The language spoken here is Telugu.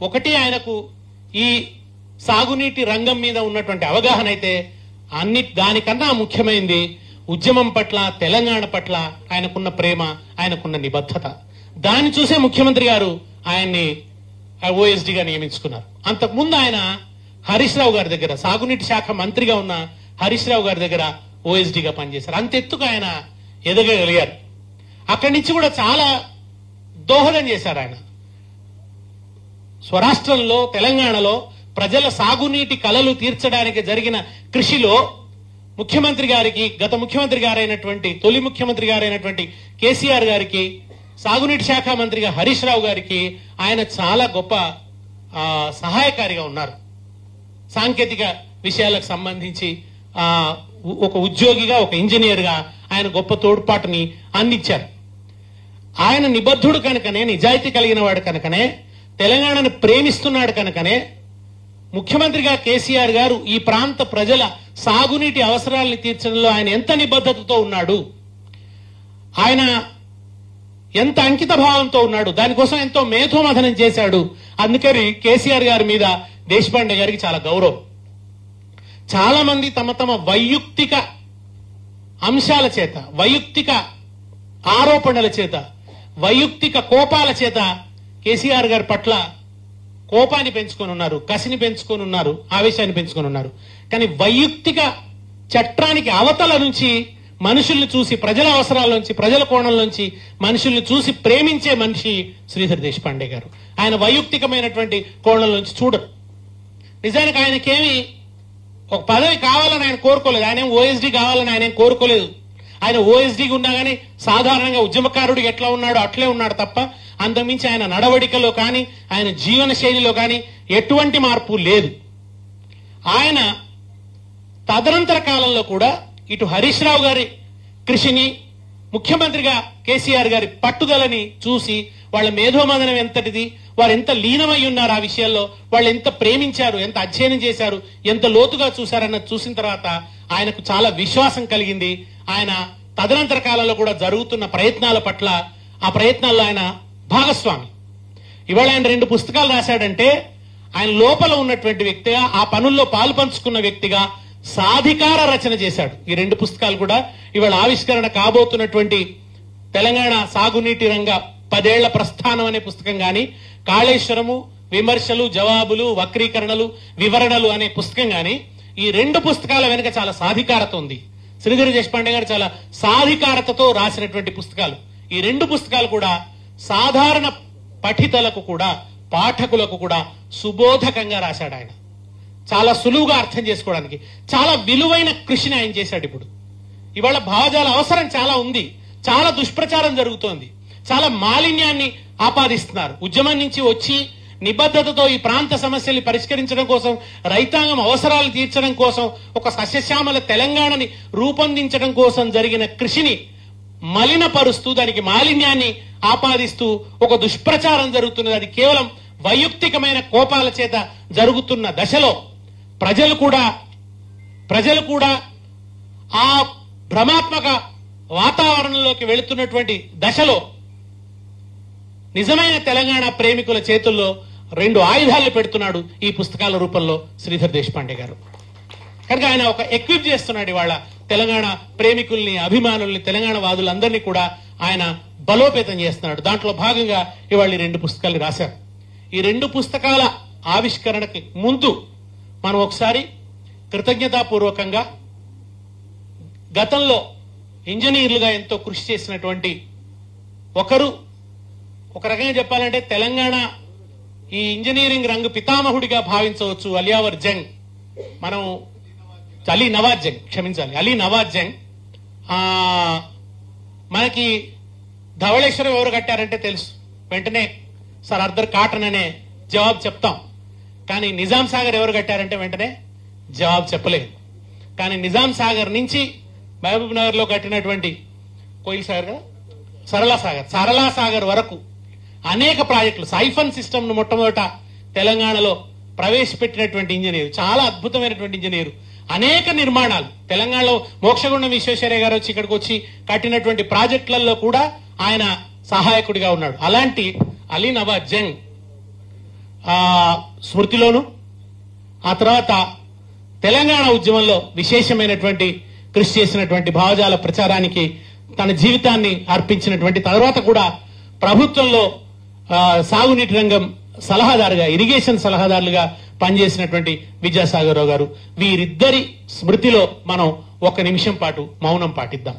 ఒకటి ఆయనకు ఈ సాగునీటి రంగం మీద ఉన్నటువంటి అవగాహన అయితే దానికన్నా ముఖ్యమైనది ఉద్యమం పట్ల, తెలంగాణ పట్ల ఆయనకున్న ప్రేమ, ఆయనకున్న నిబద్ధత. దాన్ని చూసే ముఖ్యమంత్రి గారు ఆయన్ని ఓఎస్డీగా నియమించుకున్నారు. అంతకుముందు ఆయన హరీష్ రావు గారి దగ్గర, సాగునీటి శాఖ మంత్రిగా ఉన్న హరీష్ రావు గారి దగ్గర ఓఎస్డీగా పనిచేశారు. అంతెత్తుకు ఆయన ఎదగగలిగారు. అక్కడి నుంచి కూడా చాలా దోహదం చేశారు ఆయన. స్వరాష్ట్రంలో, తెలంగాణలో ప్రజల సాగునీటి కలలు తీర్చడానికి జరిగిన కృషిలో ముఖ్యమంత్రి గారికి, గత ముఖ్యమంత్రి గారైనటువంటి, తొలి ముఖ్యమంత్రి గారైనటువంటి కేసీఆర్ గారికి, సాగునీటి శాఖ మంత్రిగా హరీష్ రావు గారికి ఆయన చాలా గొప్ప సహాయకారిగా ఉన్నారు. సాంకేతిక విషయాలకు సంబంధించి ఒక ఉద్యోగిగా, ఒక ఇంజనీర్గా ఆయన గొప్ప తోడ్పాటుని అందించారు. ఆయన నిబద్ధుడు కనుకనే, నిజాయితీ కలిగిన వాడు కనుకనే, తెలంగాణను ప్రేమిస్తున్నాడు కనుకనే ముఖ్యమంత్రిగా కేసీఆర్ గారు ఈ ప్రాంత ప్రజల సాగునీటి అవసరాలను తీర్చడంలో ఆయన ఎంత నిబద్ధతతో ఉన్నాడు, ఆయన ఎంత అంకిత భావంతో ఉన్నాడు, దానికోసం ఎంతో మేధోమథనం చేశాడు. అందుకని కేసీఆర్ గారి మీద దేశపాండే గారికి చాలా గౌరవం. చాలా మంది తమ తమ వైయక్తిక అంశాల చేత, వైయక్తిక ఆరోపణల చేత, వైయక్తిక కోపాల చేత కేసీఆర్ గారి పట్ల కోపాన్ని పెంచుకొని ఉన్నారు, కసిని పెంచుకొని ఉన్నారు, ఆవేశాన్ని పెంచుకొని ఉన్నారు. కానీ వైయక్తిక చట్టానికి అవతల నుంచి మనుషుల్ని చూసి, ప్రజల అవసరాల నుంచి, ప్రజల కోణం నుంచి మనుషుల్ని చూసి ప్రేమించే మనిషి శ్రీధర్ దేశపాండే గారు. ఆయన వైయక్తికమైనటువంటి కోణం నుంచి చూడరు. నిజానికి ఆయనకేమి ఒక పదవి కావాలని ఆయన కోరుకోలేదు. ఆయన ఓఎస్డీ కావాలని ఆయన కోరుకోలేదు. ఆయన ఓఎస్డీగా ఉన్నా కానీ సాధారణంగా ఉద్యమకారుడికి ఎట్లా ఉన్నాడో అట్లే ఉన్నాడు తప్ప అంతమించి ఆయన నడవడికలో కానీ, ఆయన జీవన శైలిలో కానీ ఎటువంటి మార్పు లేదు. ఆయన తదనంతర కాలంలో కూడా ఇటు హరీష్ రావు గారి కృషిని, ముఖ్యమంత్రిగా కేసీఆర్ గారి పట్టుదలని చూసి వాళ్ళ మేధోమదనం ఎంతటిది, వారు ఎంత లీనమై ఉన్నారు ఆ విషయాల్లో, వాళ్ళు ఎంత ప్రేమించారు, ఎంత అధ్యయనం చేశారు, ఎంత లోతుగా చూశారన్నది చూసిన తర్వాత ఆయనకు చాలా విశ్వాసం కలిగింది. ఆయన తదనంతర కాలంలో కూడా జరుగుతున్న ప్రయత్నాల పట్ల, ఆ ప్రయత్నాల్లో ఆయన భాగస్వామి. ఇవాళ ఆయన 2 పుస్తకాలు రాశాడంటే ఆయన లోపల ఉన్నటువంటి వ్యక్తిగా, ఆ పనుల్లో పాలు పంచుకున్న వ్యక్తిగా సాధికార రచన చేశాడు. ఈ 2 పుస్తకాలు కూడా ఇవాళ ఆవిష్కరణ కాబోతున్నటువంటి తెలంగాణ సాగునీటి రంగ 10 ఏళ్ల ప్రస్థానం అనే పుస్తకం గాని, కాళేశ్వరము విమర్శలు, జవాబులు, వక్రీకరణలు, వివరణలు అనే పుస్తకం గాని, ఈ 2 పుస్తకాల వెనుక చాలా సాధికారత ఉంది. శ్రీధర్ దేశపాండే గారు చాలా సాధికారతతో రాసినటువంటి పుస్తకాలు. ఈ 2 పుస్తకాలు కూడా సాధారణ పఠితలకు కూడా, పాఠకులకు కూడా సుబోధకంగా రాశాడు ఆయన. చాలా సులువుగా అర్థం చేసుకోవడానికి చాలా విలువైన కృషిని ఆయన చేశాడు. ఇప్పుడు ఇవాళ భావజాల అవసరం చాలా ఉంది. చాలా దుష్ప్రచారం జరుగుతోంది. చాలా మాలిన్యాన్ని ఆపాదిస్తున్నారు. ఉద్యమం నుంచి వచ్చి నిబద్ధతతో ఈ ప్రాంత సమస్యల్ని పరిష్కరించడం కోసం, రైతాంగం అవసరాలు తీర్చడం కోసం, ఒక సస్యశ్యామల తెలంగాణని రూపొందించడం కోసం జరిగిన కృషిని మలినపరుస్తూ, దానికి మాలిన్యాన్ని ఆపాదిస్తూ ఒక దుష్ప్రచారం జరుగుతున్నది. అది కేవలం వైయక్తికమైన కోపాల చేత జరుగుతున్న దశలో ప్రజలు కూడా ఆ భ్రమాత్మక వాతావరణంలోకి వెళుతున్నటువంటి దశలో నిజమైన తెలంగాణ ప్రేమికుల చేతుల్లో 2 ఆయుధాలు పెడుతున్నాడు ఈ పుస్తకాల రూపంలో శ్రీధర్ దేశపాండే గారు. కనుక ఆయన ఒక ఎక్విప్ చేస్తున్నాడు ఇవాళ తెలంగాణ ప్రేమికుల్ని, అభిమానుల్ని, తెలంగాణ వాదులందరినీ కూడా ఆయన బలోపేతం చేస్తున్నాడు. దాంట్లో భాగంగా ఇవాళ 2 పుస్తకాలు రాశారు. ఈ 2 పుస్తకాల ఆవిష్కరణకి ముందు మనం ఒకసారి కృతజ్ఞతాపూర్వకంగా గతంలో ఇంజనీర్లుగా ఎంతో కృషి చేసినటువంటి ఒకరు, ఒక రకంగా చెప్పాలంటే తెలంగాణ ఈ ఇంజనీరింగ్ రంగు పితామహుడిగా భావించవచ్చు, అలియావర్ జంగ్. మనం అలీ నవాజ్ జంగ్. మనకి ధవళేశ్వరం ఎవరు కట్టారంటే తెలుసు, వెంటనే సర్ ఆర్థర్ కాటన్ అనే జవాబు చెప్తాం. కానీ నిజాం సాగర్ ఎవరు కట్టారంటే వెంటనే జవాబు చెప్పలేదు. కానీ నిజాం సాగర్ నుంచి మహబూబ్ నగర్ లో కట్టినటువంటి కోయిల్ సాగర్ కదా, సరళా సాగర్ వరకు అనేక ప్రాజెక్టులు, సైఫన్ సిస్టమ్ ను మొట్టమొదట తెలంగాణలో ప్రవేశపెట్టినటువంటి ఇంజనీరు, చాలా అద్భుతమైనటువంటి ఇంజనీరు. అనేక నిర్మాణాలు తెలంగాణలో మోక్షగుండం విశ్వేశ్వరయ్య గారు వచ్చి ఇక్కడికి వచ్చి కట్టినటువంటి ప్రాజెక్టులలో కూడా ఆయన సహాయకుడిగా ఉన్నాడు. అలాంటి అలీ నవాజ్ జంగ్ స్మృతిలోను, ఆ తర్వాత తెలంగాణ ఉద్యమంలో విశేషమైనటువంటి కృషి చేసినటువంటి భావజాల ప్రచారానికి తన జీవితాన్ని అర్పించినటువంటి, తర్వాత కూడా ప్రభుత్వంలో సాగునీటి రంగం సలహాదారుగా, ఇరిగేషన్ సలహాదారులుగా పనిచేసినటువంటి విద్యాసాగర్ రావు గారు, వీరిద్దరి స్మృతిలో మనం 1 నిమిషం పాటు మౌనం పాటిద్దాం.